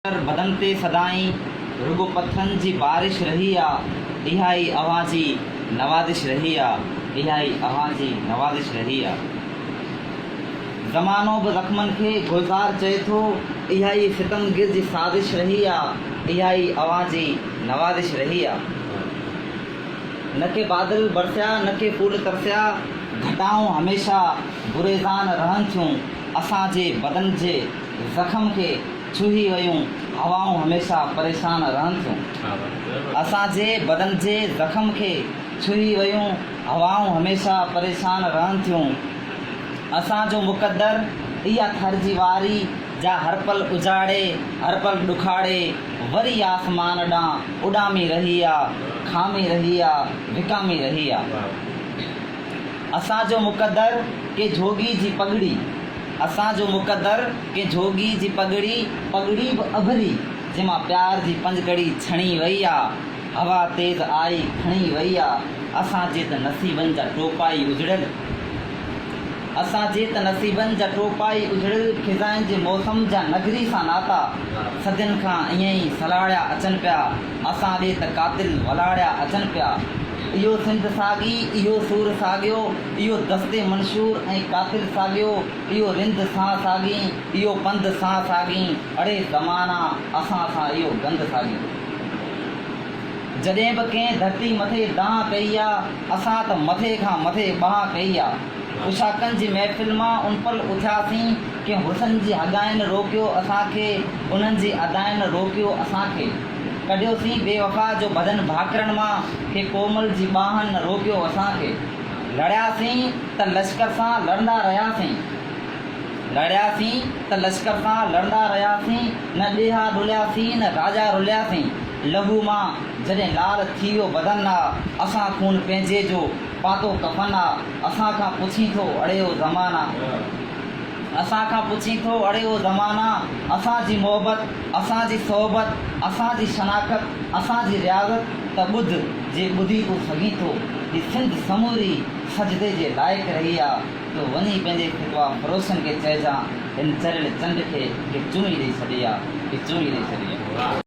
बदन ते सदाई रुगो पत्थरनि जी बारिश रही आहे, इहा ई अव्हां जी नवाज़िश रही आहे, इहा ई अव्हां जी नवाज़िश रही आहे। ज़मानो बि ज़ख़्मनि खे गुलज़ार चए थो, इहा ई सितमगीर जी साज़िश रही आहे, इहा ई अव्हां जी नवाज़िश रही आहे। न के बादल बरसिया न के फूल तरसिया, घटाऊं हमेशह गुरेज़ान रहनि थियूं, असांजे बदन जे ज़ख़्म खे छुही वयूं हवाऊं हमेशह परेशान रहनि थियूं। असांजे बदन जे ज़ख़्म खे छुही वयूं हवाऊं हमेशह परेशान रहनि थियूं। असांजो मुक़द्दर इहा थर जी वारी जा हर पल उजाड़े हर पल ॾुखाड़े वरी आसमान ॾांहुं उॾामी रही आहे, खामी रही आहे, विकामी रही आहे। असांजो मुक़द्दर के जोगी जी पगड़ी, असांजो मुक़द्दर के जोगी जी पगड़ी, पगड़ी बि अभरी जंहिंमां प्यार जी पंजकड़ी छणी वई आहे, हवा तेज़ आई खणी वई आहे। असांजे त नसीबनि जा टोपाई उजड़ियल, असांजे त नसीबनि जा टोपाई उजड़ियल, खिज़ाइनि जे मौसम जा नगरी सां नाता सदियुनि खां ईअं ई सलाड़िया अचनि पिया, असां ॾे त कातिल वलाड़िया अचनि पिया। इहो सिंध साॻी, इहो सूर साॻियो, इहो दस्ते मंशूर ऐं कातिल साॻियो, इहो रिंद सां साॻी, इहो पंध सां साॻी, अड़े ज़माना असां सां इहो गंद साॻी। जॾहिं बि कंहिं धरती मथे दांह कई आहे, असां त मथे खां मथे बांह कई आहे। उशाकनि जी महफ़िल मां उनपल उथियासीं, कंहिं हुसन जी हदाइनि रोकियो असांखे, उन्हनि जी अदाइनि रोकियो असांखे। कढियोसीं बेवफ़ा जो बदन भाकरनि मां, के कोमल जी ॿाहनि रोकियो असांखे। लड़ियासीं त लश्कर सां लड़ंदा रहियासीं, लड़ियासीं त लश्कर सां लड़ंदा रहियासीं, न ॾेहा डुलियासीं न राजा रुलियासीं। लहू मां जॾहिं लाल थी वियो बदन आहे, असां खून पंहिंजे जो पातो कफ़न आहे। असां खां पुछी थो अड़ियो ज़माना, असां खां पुछी थो अड़ियो ज़माना, असांजी मोहबत, असांजी सोहबत, असांजी शनाख़त, असांजी रियाज़त त ॿुध जे ॿुधी तूं सघीं थो। हीअ सिंध समूरी सजदे जे लाइक़ु रही आहे, तो वञी पंहिंजे ख़ितवा फ़रोशनि खे चइजां, हिन चरियल चंड खे चुमी ॾेई छॾी आहे, चुमी ॾेई छॾी आहे।